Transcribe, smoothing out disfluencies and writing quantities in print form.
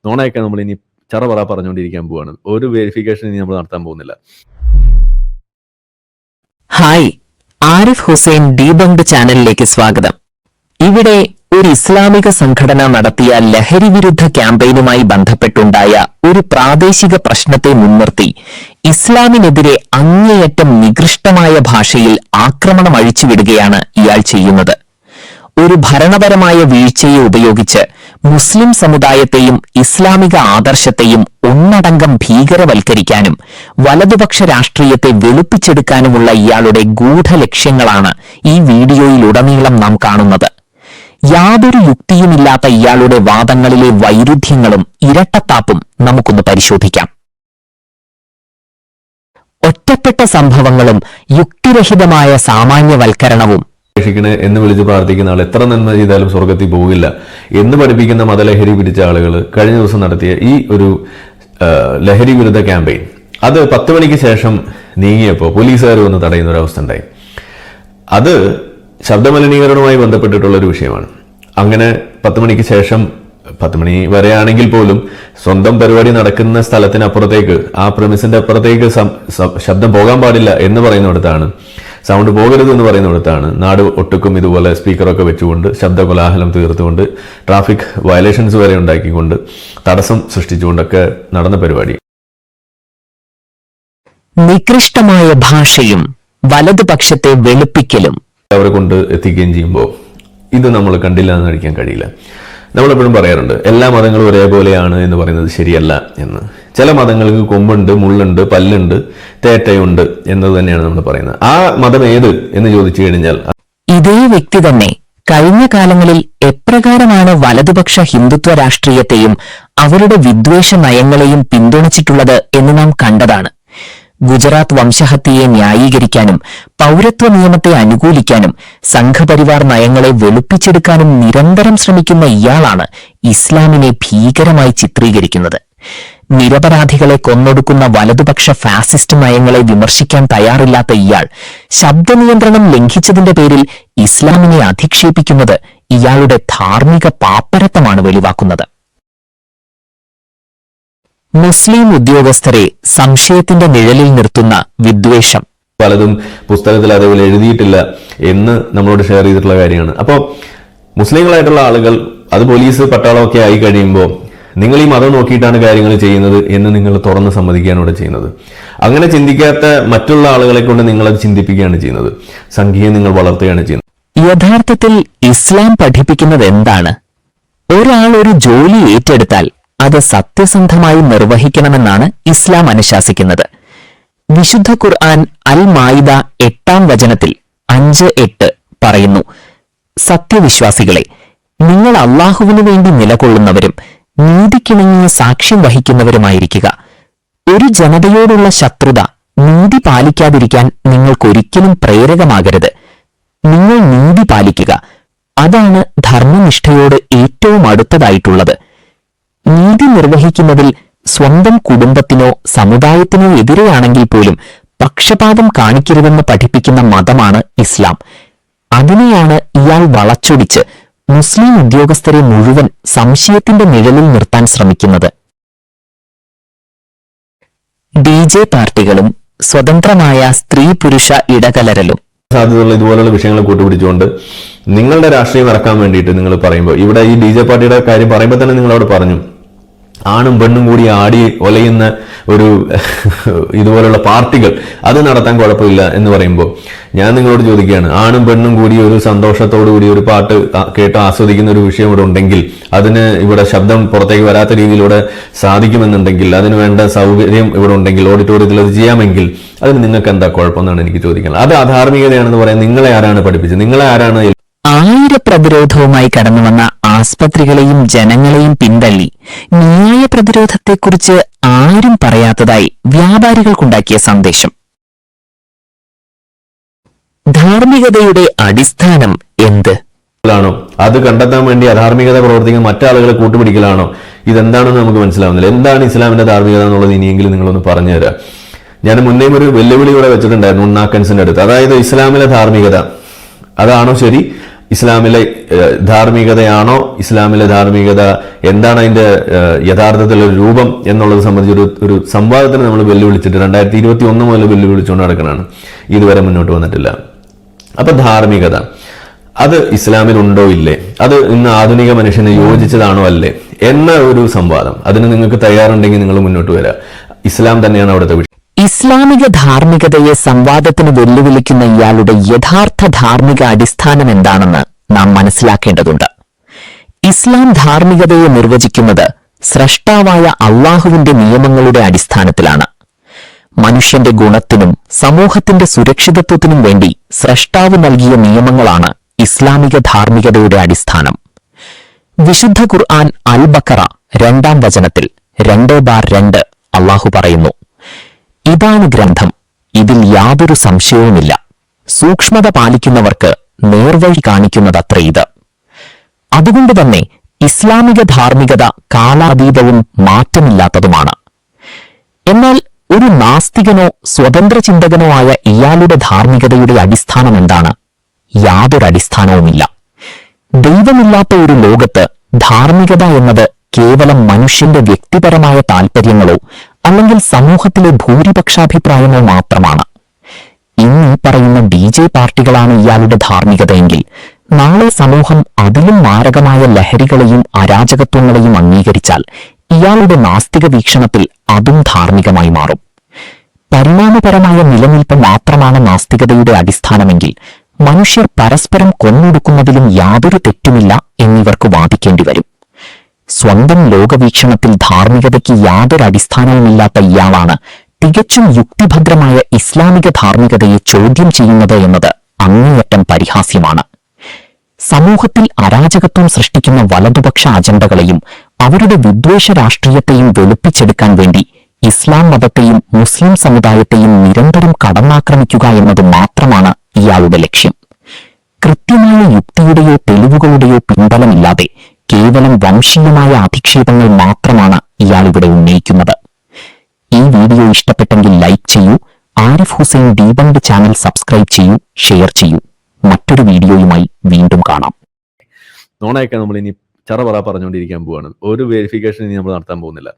നോണയൊക്കെ നമ്മൾ ഇനി ചറപറ പറഞ്ഞുകൊണ്ടിരിക്കാൻ പോവാണ്. ഒരു വെരിഫിക്കേഷൻ ഇനി നമ്മൾ നടത്താൻ പോകുന്നില്ല. ഹായ്, ആരിഫ് ഹുസൈൻ ഡീബങ്ക്ഡ് ചാനലിലേക്ക് സ്വാഗതം. ഇവിടെ ഒരു ഇസ്ലാമിക സംഘടന നടത്തിയ ലഹരി വിരുദ്ധ ക്യാമ്പയിനുമായി ബന്ധപ്പെട്ടുണ്ടായ ഒരു പ്രാദേശിക പ്രശ്നത്തെ മുൻനിർത്തി ഇസ്ലാമിനെതിരെ അങ്ങേയറ്റം നികൃഷ്ടമായ ഭാഷയിൽ ആക്രമണം അഴിച്ചുവിടുകയാണ് ഇയാൾ ചെയ്യുന്നത്. ഒരു ഭരണപരമായ വീഴ്ചയെ ഉപയോഗിച്ച് മുസ്ലിം സമുദായത്തെയും ഇസ്ലാമിക ആദർശത്തെയും ഒന്നടങ്കം ഭീകരവൽക്കരിക്കാനും വലതുപക്ഷ രാഷ്ട്രീയത്തെ വെളുപ്പിച്ചെടുക്കാനുമുള്ള ഇയാളുടെ ഗൂഢലക്ഷ്യങ്ങളാണ് ഈ വീഡിയോയിലുടനീളം നാം കാണുന്നത്. യാതൊരു യുക്തിയുമില്ലാത്ത ഇയാളുടെ വാദങ്ങളിലെ വൈരുദ്ധ്യങ്ങളും ഇരട്ടത്താപ്പും നമുക്കൊന്ന് പരിശോധിക്കാം. ഒറ്റപ്പെട്ട സംഭവങ്ങളും യുക്തിരഹിതമായ സാമാന്യവൽക്കരണവും എന്ന് വിളിച്ച് പ്രാർത്ഥിക്കുന്ന ആൾ എത്ര നന്മ ചെയ്താലും സ്വർഗത്തിൽ പോകില്ല എന്ന് പഠിപ്പിക്കുന്ന മതലഹരി പിടിച്ച ആളുകൾ കഴിഞ്ഞ ദിവസം നടത്തിയ ഈ ഒരു ലഹരി വിരുദ്ധ ക്യാമ്പയിൻ അത് 10 മണിക്ക് ശേഷം നീങ്ങിയപ്പോൾ പോലീസുകാർ വന്ന് തടയുന്ന ഒരു അവസ്ഥ ഉണ്ടായി. അത് ശബ്ദമലിനീകരണവുമായി ബന്ധപ്പെട്ടിട്ടുള്ള ഒരു വിഷയമാണ്. അങ്ങനെ 10 മണിക്ക് ശേഷം 10 മണി വരെ ആണെങ്കിൽ പോലും സ്വന്തം പരിപാടി നടക്കുന്ന സ്ഥലത്തിനപ്പുറത്തേക്ക്, ആ പ്രമിസിന്റെ അപ്പുറത്തേക്ക് ശബ്ദം പോകാൻ പാടില്ല എന്ന് പറയുന്നിടത്താണ്, സൗണ്ട് പോകരുത് എന്ന് പറയുന്നിടത്താണ് നാട് ഒട്ടുക്കും ഇതുപോലെ സ്പീക്കറൊക്കെ വെച്ചുകൊണ്ട് ശബ്ദ കോലാഹലം തീർത്തുകൊണ്ട് ട്രാഫിക് വയലേഷൻസ് വരെ ഉണ്ടാക്കിക്കൊണ്ട് തടസ്സം സൃഷ്ടിച്ചുകൊണ്ടൊക്കെ നടന്ന പരിപാടി. നികൃഷ്ടമായ ഭാഷയും വലതുപക്ഷത്തെ വെളുപ്പിക്കലും അവരെ കൊണ്ട് എത്തിക്കുകയും ചെയ്യുമ്പോൾ ഇത് നമ്മൾ കണ്ടില്ല എന്ന് നടിക്കാൻ കഴിയില്ല. നമ്മളെപ്പോഴും പറയാറുണ്ട് എല്ലാ മതങ്ങളും ഒരേപോലെയാണ് എന്ന് പറയുന്നത് ശരിയല്ല എന്ന്. ചില മതങ്ങൾക്ക് കൊമ്പുണ്ട്, മുള്ളുണ്ട്, പല്ലുണ്ട്, തേറ്റയുണ്ട് എന്നത് തന്നെയാണ് നമ്മൾ പറയുന്നത്. ആ മതം ഏത് എന്ന് ചോദിച്ചു കഴിഞ്ഞാൽ ഇതേ വ്യക്തി തന്നെ കഴിഞ്ഞ കാലങ്ങളിൽ എപ്രകാരമാണ് വലതുപക്ഷ ഹിന്ദുത്വ രാഷ്ട്രീയത്തെയും അവരുടെ വിദ്വേഷ നയങ്ങളെയും പിന്തുണച്ചിട്ടുള്ളത് എന്ന് നാം കണ്ടതാണ്. ഗുജറാത്ത് വംശഹത്യയെ ന്യായീകരിക്കാനും പൗരത്വ നിയമത്തെ അനുകൂലിക്കാനും സംഘപരിവാർ നയങ്ങളെ വെളുപ്പിച്ചെടുക്കാനും നിരന്തരം ശ്രമിക്കുന്ന ഇയാളാണ് ഇസ്ലാമിനെ ഭീകരമായി ചിത്രീകരിക്കുന്നത്. നിരപരാധികളെ കൊന്നൊടുക്കുന്ന വലതുപക്ഷ ഫാസിസ്റ്റ് നയങ്ങളെ വിമർശിക്കാൻ തയ്യാറില്ലാത്ത ഇയാൾ ശബ്ദനിയന്ത്രണം ലംഘിച്ചതിന്റെ പേരിൽ ഇസ്ലാമിനെ അധിക്ഷേപിക്കുന്നത് ഇയാളുടെ ധാർമ്മിക പാപ്പരത്വമാണ് വെളിവാക്കുന്നത്. മുസ്ലിം ഉദ്യോഗസ്ഥരെ സംശയത്തിന്റെ നിഴലിൽ നിർത്തുന്ന വിദ്വേഷം പലതും പുസ്തകത്തിൽ അതേപോലെ എഴുതിയിട്ടില്ല എന്ന് നമ്മളോട് ഷെയർ ചെയ്തിട്ടുള്ള കാര്യമാണ്. അപ്പോൾ മുസ്ലിങ്ങളായിട്ടുള്ള ആളുകൾ, അത് പോലീസ് പട്ടാളമൊക്കെ ആയി കഴിയുമ്പോൾ നിങ്ങൾ ഈ മതം നോക്കിയിട്ടാണ് കാര്യങ്ങൾ ചെയ്യുന്നത് എന്ന് നിങ്ങൾ തുറന്ന് സമ്മതിക്കുകയാണ് ഇവിടെ ചെയ്യുന്നത്. അങ്ങനെ ചിന്തിക്കാത്ത മറ്റുള്ള ആളുകളെ കൊണ്ട് നിങ്ങളത് ചിന്തിപ്പിക്കുകയാണ് ചെയ്യുന്നത്. സംഖ്യയെ നിങ്ങൾ വളർത്തുകയാണ് ചെയ്യുന്നത്. യഥാർത്ഥത്തിൽ ഇസ്ലാം പഠിപ്പിക്കുന്നത് എന്താണ്? ഒരാൾ ഒരു ജോലി ഏറ്റെടുത്താൽ അത് സത്യസന്ധമായി നിർവഹിക്കണമെന്നാണ് ഇസ്ലാം അനുശാസിക്കുന്നത്. വിശുദ്ധ ഖുർആൻ അൽ മായിദ 8-ാം വചനത്തിൽ 5:8 പറയുന്നു, സത്യവിശ്വാസികളെ, നിങ്ങൾ അള്ളാഹുവിനു വേണ്ടി നിലകൊള്ളുന്നവരും നീതിക്കിണങ്ങിയ സാക്ഷ്യം വഹിക്കുന്നവരുമായിരിക്കുക. ഒരു ജനതയോടുള്ള ശത്രുത നീതി പാലിക്കാതിരിക്കാൻ നിങ്ങൾക്കൊരിക്കലും പ്രേരകമാകരുത്. നിങ്ങൾ നീതി പാലിക്കുക, അതാണ് ധർമ്മനിഷ്ഠയോട് ഏറ്റവും അടുത്തതായിട്ടുള്ളത്. നീതി നിർവഹിക്കുന്നതിൽ സ്വന്തം കുടുംബത്തിനോ സമുദായത്തിനോ എതിരെയാണെങ്കിൽ പോലും പക്ഷപാതം കാണിക്കരുതെന്ന് പഠിപ്പിക്കുന്ന മതമാണ് ഇസ്ലാം. അതിനെയാണ് ഇയാൾ വളച്ചൊടിച്ച് മുസ്ലിം ഉദ്യോഗസ്ഥരെ മുഴുവൻ സംശയത്തിന്റെ നിഴലിൽ നിർത്താൻ ശ്രമിക്കുന്നത്. DJ പാർട്ടികളും സ്വതന്ത്രമായ സ്ത്രീ പുരുഷ ഇടകലരലും സാധ്യതയുള്ള ഇതുപോലുള്ള വിഷയങ്ങൾ കൂട്ടുപിടിച്ചുകൊണ്ട് നിങ്ങളുടെ രാഷ്ട്രീയം ഇറക്കാൻ വേണ്ടിയിട്ട് നിങ്ങൾ പറയുമ്പോൾ, ഇവിടെ ഈ DJ പാർട്ടിയുടെ കാര്യം പറയുമ്പോൾ തന്നെ നിങ്ങൾ അവിടെ പറഞ്ഞു, ആണും പെണ്ണും കൂടി ആടി ഒലയുന്ന ഒരു ഇതുപോലുള്ള പാർട്ടികൾ അത് നടത്താൻ കുഴപ്പമില്ല എന്ന് പറയുമ്പോൾ ഞാൻ നിങ്ങളോട് ചോദിക്കുകയാണ്, ആണും പെണ്ണും കൂടി ഒരു സന്തോഷത്തോടു കൂടി ഒരു പാട്ട് കേട്ട് ആസ്വദിക്കുന്ന ഒരു വിഷയം ഇവിടെ ഉണ്ടെങ്കിൽ, അതിന് ഇവിടെ ശബ്ദം പുറത്തേക്ക് വരാത്ത രീതിയിലൂടെ സാധിക്കുമെന്നുണ്ടെങ്കിൽ, അതിന് വേണ്ട സൗകര്യം ഇവിടെ ഉണ്ടെങ്കിൽ, ഓഡിറ്റോറിയത്തിൽ അത് ചെയ്യാമെങ്കിൽ അതിന് നിങ്ങൾക്ക് എന്താ കുഴപ്പമെന്നാണ് എനിക്ക് ചോദിക്കുന്നത്. അത് അധാർമികതയാണെന്ന് പറയാൻ നിങ്ങളെ ആരാണ് പഠിപ്പിച്ചത്? നിങ്ങളെ ആരാണ്? പ്രതിരോധവുമായി കടന്നുവന്ന ആസ്പത്രികളെയും ജനങ്ങളെയും പിന്തള്ളി ന്യായ പ്രതിരോധത്തെക്കുറിച്ച് ആരും പറയാത്തതായി വ്യാപാരികൾക്കുണ്ടാക്കിയ സന്ദേശം. ധാർമ്മികതയുടെ അടിസ്ഥാനം എന്ത്? ാണോ അത് കണ്ടെത്താൻ വേണ്ടി അധാർമികത പ്രവർത്തിക്കുന്ന മറ്റാളുകളെ കൂട്ടുപിടിക്കലാണോ? ഇതെന്താണെന്ന് നമുക്ക് മനസ്സിലാവുന്നില്ല. എന്താണ് ഇസ്ലാമിന്റെ ധാർമ്മികത എന്നുള്ളത് ഇനിയെങ്കിലും നിങ്ങളൊന്ന് പറഞ്ഞു തരാം. ഞാൻ മുന്നേയും ഒരു വെല്ലുവിളി ഇവിടെ വെച്ചിട്ടുണ്ടായിരുന്നു ഉണ്ണാക്കൻസിന്റെ അടുത്ത്. അതായത് ഇസ്ലാമിലെ ധാർമ്മികത അതാണോ ശരി? ഇസ്ലാമിലെ ധാർമ്മികതയാണോ, ഇസ്ലാമിലെ ധാർമ്മികത എന്താണ്, അതിന്റെ യഥാർത്ഥത്തിലുള്ള രൂപം എന്നുള്ളത് സംബന്ധിച്ച് ഒരു സംവാദത്തിന് നമ്മൾ വെല്ലുവിളിച്ചിട്ട് 2021 മുതൽ വെല്ലുവിളിച്ചുകൊണ്ട് നടക്കണതാണ്. ഇതുവരെ മുന്നോട്ട് വന്നിട്ടില്ല. അപ്പൊ ധാർമ്മികത അത് ഇസ്ലാമിലുണ്ടോ ഇല്ലേ, അത് ഇന്ന് ആധുനിക മനുഷ്യന് യോജിച്ചതാണോ അല്ലേ എന്ന ഒരു സംവാദം, അതിന് നിങ്ങൾക്ക് തയ്യാറുണ്ടെങ്കിൽ നിങ്ങൾ മുന്നോട്ട് വരാം. ഇസ്ലാം തന്നെയാണ് അവിടുത്തെ വിഷയം. ഇസ്ലാമിക ധാർമ്മികതയെ സംവാദത്തിന് വെല്ലുവിളിക്കുന്ന ഇയാളുടെ യഥാർത്ഥ ധാർമ്മിക അടിസ്ഥാനം എന്താണെന്ന് നാം മനസ്സിലാക്കേണ്ടതുണ്ട്. ഇസ്ലാം ധാർമ്മികതയെ നിർവചിക്കുന്നത് സ്രഷ്ടാവായ അള്ളാഹുവിന്റെ നിയമങ്ങളുടെ അടിസ്ഥാനത്തിലാണ്. മനുഷ്യന്റെ ഗുണത്തിനും സമൂഹത്തിന്റെ സുരക്ഷിതത്വത്തിനും വേണ്ടി സ്രഷ്ടാവ് നൽകിയ നിയമങ്ങളാണ് ഇസ്ലാമിക ധാർമ്മികതയുടെ അടിസ്ഥാനം. വിശുദ്ധ ഖുർആൻ അൽ ബഖറ 2-ാം വചനത്തിൽ 2/2 അള്ളാഹു പറയുന്നു, ഇതാണ് ഗ്രന്ഥം, ഇതിൽ യാതൊരു സംശയവുമില്ല, സൂക്ഷ്മത പാലിക്കുന്നവർക്ക് നേർവഴി കാണിക്കുന്നതത്രേ ഇത്. അതുകൊണ്ട് തന്നെ ഇസ്ലാമിക ധാർമ്മികത കാലാതീതവും മാറ്റമില്ലാത്തതുമാണ്. എന്നാൽ ഒരു നാസ്തികനോ സ്വതന്ത്ര ചിന്തകനോ ആയ ഇയാളുടെ ധാർമ്മികതയുടെ അടിസ്ഥാനം എന്താണ്? യാതൊരു അടിസ്ഥാനവുമില്ല. ദൈവമില്ലാത്ത ഒരു ലോകത്ത് ധാർമ്മികത എന്നത് കേവലം മനുഷ്യന്റെ വ്യക്തിപരമായ താൽപര്യങ്ങളോ അല്ലെങ്കിൽ സമൂഹത്തിലെ ഭൂരിപക്ഷാഭിപ്രായമോ മാത്രമാണ്. ഇന്ന് പറയുന്ന BJ പാർട്ടികളാണ് ഇയാളുടെ ധാർമ്മികതയെങ്കിൽ നാളെ സമൂഹം അതിലും മാരകമായ ലഹരികളെയും അരാജകത്വങ്ങളെയും അംഗീകരിച്ചാൽ ഇയാളുടെ നാസ്തിക വീക്ഷണത്തിൽ അതും ധാർമ്മികമായി മാറും. പരിണാമപരമായ നിലനിൽപ്പ് മാത്രമാണ് നാസ്തികതയുടെ അടിസ്ഥാനമെങ്കിൽ മനുഷ്യർ പരസ്പരം കൊന്നൊടുക്കുന്നതിലും യാതൊരു തെറ്റുമില്ല എന്നിവർക്ക് വാദിക്കേണ്ടി വരും. സ്വന്തം ലോകവീക്ഷണത്തിൽ ധാർമ്മികതയ്ക്ക് യാതൊരു അടിസ്ഥാനവുമില്ലാത്ത ഇയാളാണ് തികച്ചും യുക്തിഭദ്രമായ ഇസ്ലാമിക ധാർമ്മികതയെ ചോദ്യം ചെയ്യുന്നത് എന്നത് അങ്ങേയറ്റം പരിഹാസ്യമാണ്. സമൂഹത്തിൽ അരാജകത്വം സൃഷ്ടിക്കുന്ന വലതുപക്ഷ അജണ്ടകളെയും അവരുടെ വിദ്വേഷ രാഷ്ട്രീയത്തെയും വെളുപ്പിച്ചെടുക്കാൻ വേണ്ടി ഇസ്ലാം മതത്തെയും മുസ്ലിം സമുദായത്തെയും നിരന്തരം കടന്നാക്രമിക്കുക എന്നത് മാത്രമാണ് ഇയാളുടെ ലക്ഷ്യം. കൃത്യമായ യുക്തിയുടെയോ തെളിവുകളുടെയോ പിൻബലമില്ലാതെ കേവലം വംശീയമായ അധിക്ഷേപങ്ങൾ മാത്രമാണ് ഇയാളിവിടെ ഉന്നയിക്കുന്നത്. ഈ വീഡിയോ ഇഷ്ടപ്പെട്ടെങ്കിൽ ലൈക്ക് ചെയ്യൂ, ആരിഫ് ഹുസൈൻ ഡീബങ്ക്ഡ് ചാനൽ സബ്സ്ക്രൈബ് ചെയ്യൂ, ഷെയർ ചെയ്യൂ. മറ്റൊരു വീഡിയോയുമായി വീണ്ടും കാണാം. നോണയൊക്കെ നമ്മൾ ഇനി ചറപറ പറഞ്ഞുകൊണ്ടിരിക്കാൻ പോവാണ്. ഒരു വെരിഫിക്കേഷൻ ഇനി നമ്മൾ നടത്താൻ പോകുന്നില്ല.